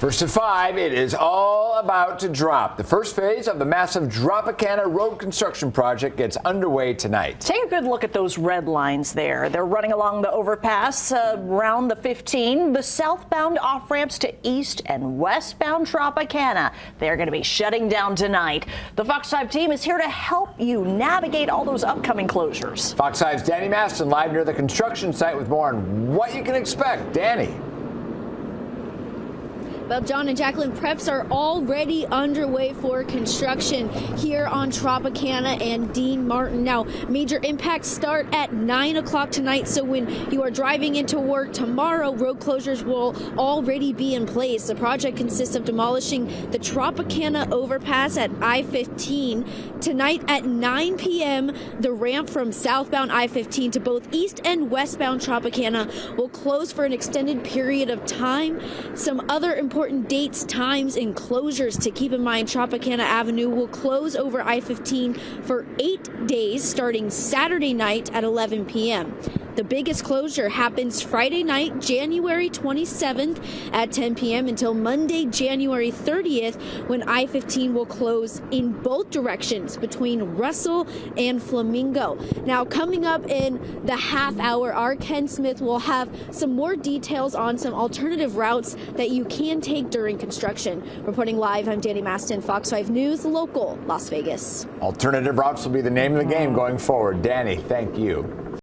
First at 5, it is all about to drop. The first phase of the massive Dropicana road construction project gets underway tonight. Take a good look at those red lines there. They're running along the overpass around the 15, the southbound off-ramps to east and westbound Dropicana. They're going to be shutting down tonight. The Fox 5 team is here to help you navigate all those upcoming closures. Fox 5's Danny Maston live near the construction site with more on what you can expect. Danny. Well, John and Jacqueline, preps are already underway for construction here on Dropicana and Dean Martin. Now, major impacts start at 9 o'clock tonight, so when you are driving into work tomorrow, road closures will already be in place. The project consists of demolishing the Dropicana overpass at I-15. Tonight at 9 p.m., the ramp from southbound I-15 to both east and westbound Dropicana will close for an extended period of time. Some other important dates, times, and closures to keep in mind: Dropicana Avenue will close over I-15 for 8 days starting Saturday night at 11 p.m. The biggest closure happens Friday night, January 27th at 10 p.m. until Monday, January 30th, when I-15 will close in both directions between Russell and Flamingo. Now, coming up in the half hour, our Ken Smith will have some more details on some alternative routes that you can take during construction. Reporting live, I'm Danny Maston, Fox 5 News, local, Las Vegas. Alternative routes will be the name of the game going forward. Danny, thank you.